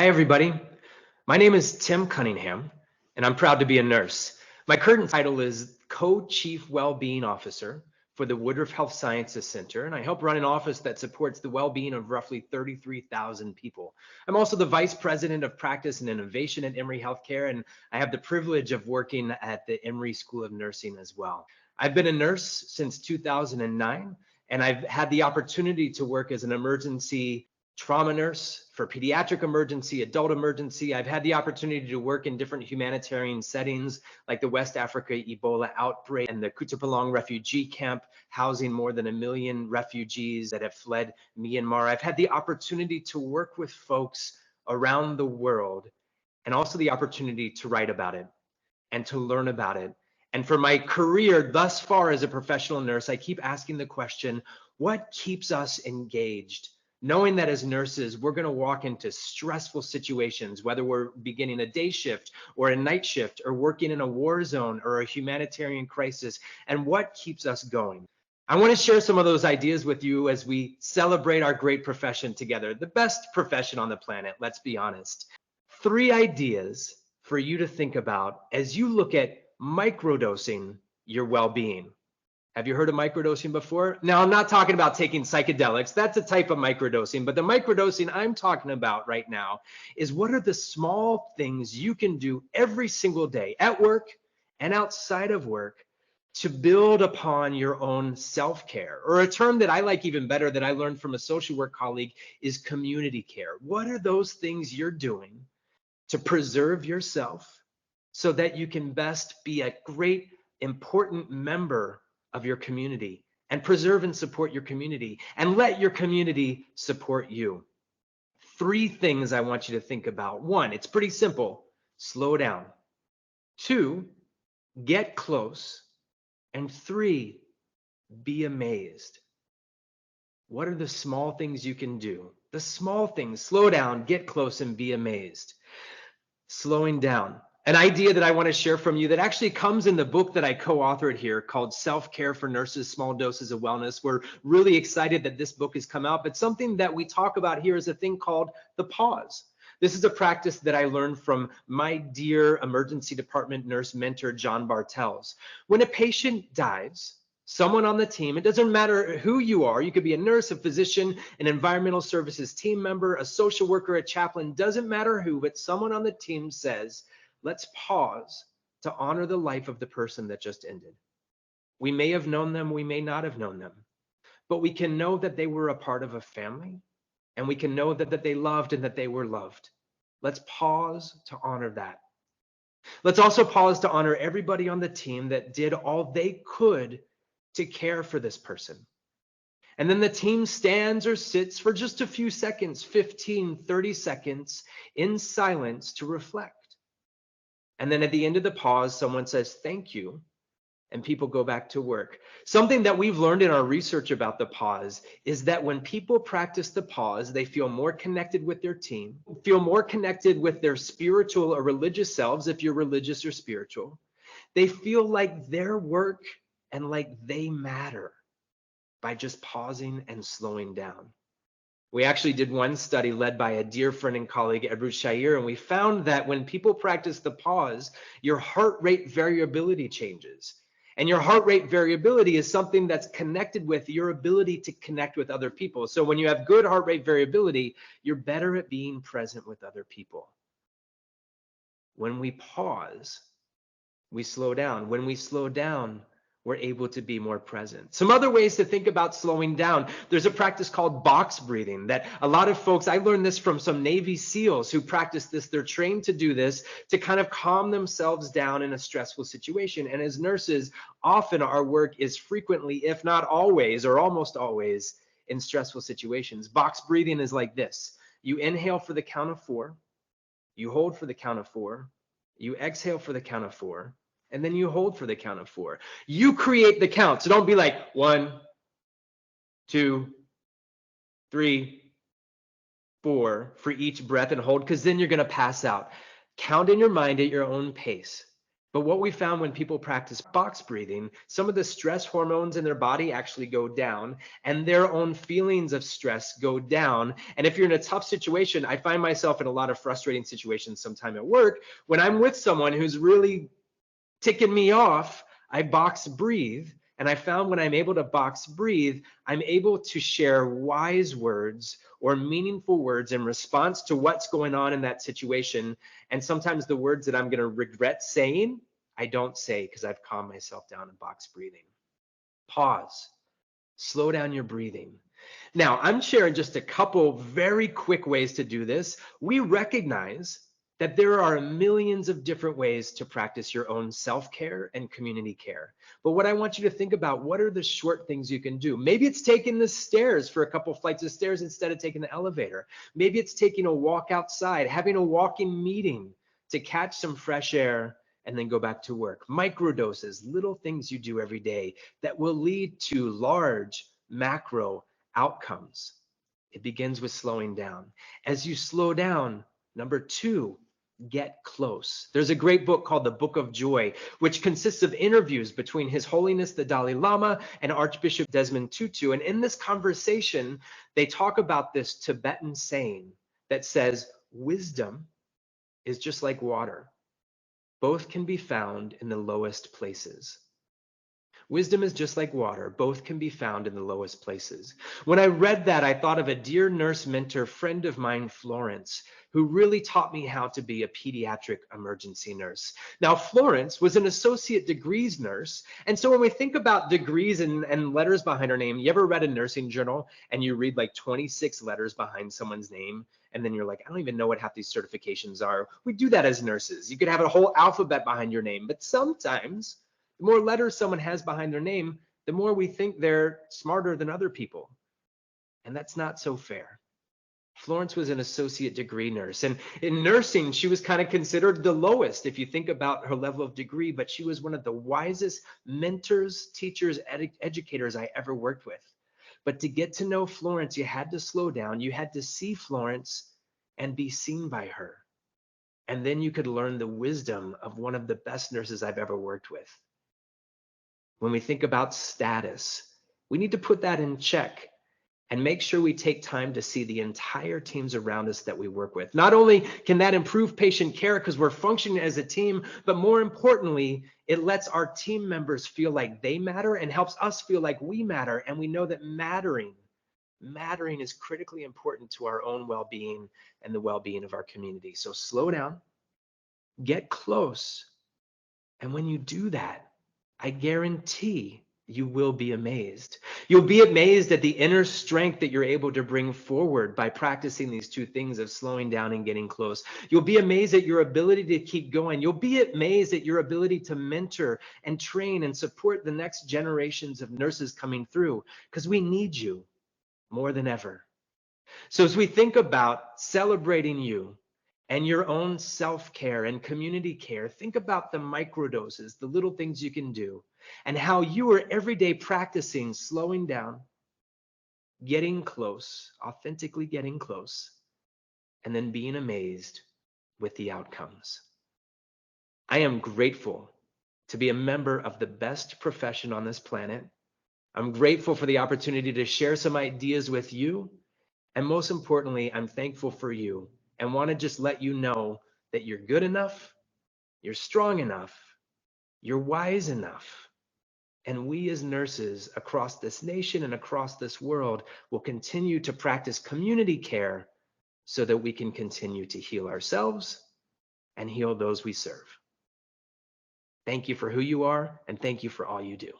Hi, everybody. My name is Tim Cunningham, and I'm proud to be a nurse. My current title is Co-Chief Wellbeing Officer for the Woodruff Health Sciences Center, and I help run an office that supports the well-being of roughly 33,000 people. I'm also the Vice President of Practice and Innovation at Emory Healthcare, and I have the privilege of working at the Emory School of Nursing as well. I've been a nurse since 2009, and I've had the opportunity to work as an emergency trauma nurse for pediatric emergency, adult emergency. I've had the opportunity to work in different humanitarian settings like the West Africa Ebola outbreak and the Kutupalong refugee camp, housing more than 1 million refugees that have fled Myanmar. I've had the opportunity to work with folks around the world and also the opportunity to write about it and to learn about it. And for my career thus far as a professional nurse, I keep asking the question, what keeps us engaged? Knowing that as nurses, we're going to walk into stressful situations, whether we're beginning a day shift or a night shift or working in a war zone or a humanitarian crisis, and what keeps us going. I want to share some of those ideas with you as we celebrate our great profession together, the best profession on the planet, let's be honest. 3 ideas for you to think about as you look at microdosing your well-being. Have you heard of microdosing before? Now, I'm not talking about taking psychedelics. That's a type of microdosing. But the microdosing I'm talking about right now is what are the small things you can do every single day at work and outside of work to build upon your own self-care, or a term that I like even better that I learned from a social work colleague is community care. What are those things you're doing to preserve yourself so that you can best be a great, important member of your community and preserve and support your community and let your community support you? 3 things I want you to think about. 1, it's pretty simple. Slow down. 2, get close. And 3, be amazed. What are the small things you can do? The small things. Slow down, get close, and be amazed. Slowing down. An idea that I want to share from you that actually comes in the book that I co-authored here called Self-Care for Nurses, Small Doses of Wellness. We're really excited that this book has come out, but something that we talk about here is a thing called the pause. This is a practice that I learned from my dear emergency department nurse mentor, John Bartels. When a patient dies, someone on the team, it doesn't matter who you are, you could be a nurse, a physician, an environmental services team member, a social worker, a chaplain, doesn't matter who, but someone on the team says, let's pause to honor the life of the person that just ended. We may have known them, we may not have known them, but we can know that they were a part of a family, and we can know that they loved and that they were loved. Let's pause to honor that. Let's also pause to honor everybody on the team that did all they could to care for this person. And then the team stands or sits for just a few seconds, 15, 30 seconds in silence to reflect. And then at the end of the pause, someone says, thank you, and people go back to work. Something that we've learned in our research about the pause is that when people practice the pause, they feel more connected with their team, feel more connected with their spiritual or religious selves, if you're religious or spiritual. They feel like their work and like they matter by just pausing and slowing down. We actually did one study led by a dear friend and colleague, Ebru Shair, and we found that when people practice the pause, your heart rate variability changes. And your heart rate variability is something that's connected with your ability to connect with other people. So when you have good heart rate variability, you're better at being present with other people. When we pause, we slow down. When we slow down, we're able to be more present. Some other ways to think about slowing down. There's a practice called box breathing that a lot of folks, I learned this from some Navy SEALs who practice this. They're trained to do this to kind of calm themselves down in a stressful situation. And as nurses, often our work is frequently, if not always or almost always, in stressful situations. Box breathing is like this. You inhale for the count of 4, you hold for the count of 4, you exhale for the count of 4, and then you hold for the count of 4. You create the count. So don't be like 1, 2, 3, 4 for each breath and hold, because then you're going to pass out. Count in your mind at your own pace. But what we found when people practice box breathing, some of the stress hormones in their body actually go down, and their own feelings of stress go down. And if you're in a tough situation, I find myself in a lot of frustrating situations sometime at work when I'm with someone who's really ticking me off, I box breathe. And I found when I'm able to box breathe, I'm able to share wise words or meaningful words in response to what's going on in that situation. And sometimes the words that I'm going to regret saying, I don't say because I've calmed myself down in box breathing. Pause. Slow down your breathing. Now, I'm sharing just a couple very quick ways to do this. We recognize that there are millions of different ways to practice your own self-care and community care. But what I want you to think about, what are the short things you can do? Maybe it's taking the stairs for a couple flights of stairs instead of taking the elevator. Maybe it's taking a walk outside, having a walking meeting to catch some fresh air and then go back to work. Microdoses, little things you do every day that will lead to large macro outcomes. It begins with slowing down. As you slow down, number 2, get close. There's a great book called The Book of Joy, which consists of interviews between His Holiness the Dalai Lama and Archbishop Desmond Tutu. And in this conversation, they talk about this Tibetan saying that says, wisdom is just like water. Both can be found in the lowest places. Wisdom is just like water. Both can be found in the lowest places. When I read that, I thought of a dear nurse mentor friend of mine, Florence, who really taught me how to be a pediatric emergency nurse. Now, Florence was an associate degrees nurse. And so when we think about degrees and letters behind her name, you ever read a nursing journal and you read like 26 letters behind someone's name? And then you're like, I don't even know what half these certifications are. We do that as nurses. You could have a whole alphabet behind your name, but sometimes the more letters someone has behind their name, the more we think they're smarter than other people. And that's not so fair. Florence was an associate degree nurse. And in nursing, she was kind of considered the lowest if you think about her level of degree, but she was one of the wisest mentors, teachers, educators I ever worked with. But to get to know Florence, you had to slow down. You had to see Florence and be seen by her. And then you could learn the wisdom of one of the best nurses I've ever worked with. When we think about status, we need to put that in check and make sure we take time to see the entire teams around us that we work with. Not only can that improve patient care because we're functioning as a team, but more importantly, it lets our team members feel like they matter and helps us feel like we matter. And we know that mattering is critically important to our own well-being and the well-being of our community. So slow down, get close. And when you do that, I guarantee you will be amazed. You'll be amazed at the inner strength that you're able to bring forward by practicing these two things of slowing down and getting close. You'll be amazed at your ability to keep going. You'll be amazed at your ability to mentor and train and support the next generations of nurses coming through, because we need you more than ever. So as we think about celebrating you and your own self-care and community care, think about the microdoses, the little things you can do, and how you are every day practicing slowing down, getting close, authentically getting close, and then being amazed with the outcomes. I am grateful to be a member of the best profession on this planet. I'm grateful for the opportunity to share some ideas with you. And most importantly, I'm thankful for you and want to just let you know that you're good enough, you're strong enough, you're wise enough. And we as nurses across this nation and across this world will continue to practice community care so that we can continue to heal ourselves and heal those we serve. Thank you for who you are, and thank you for all you do.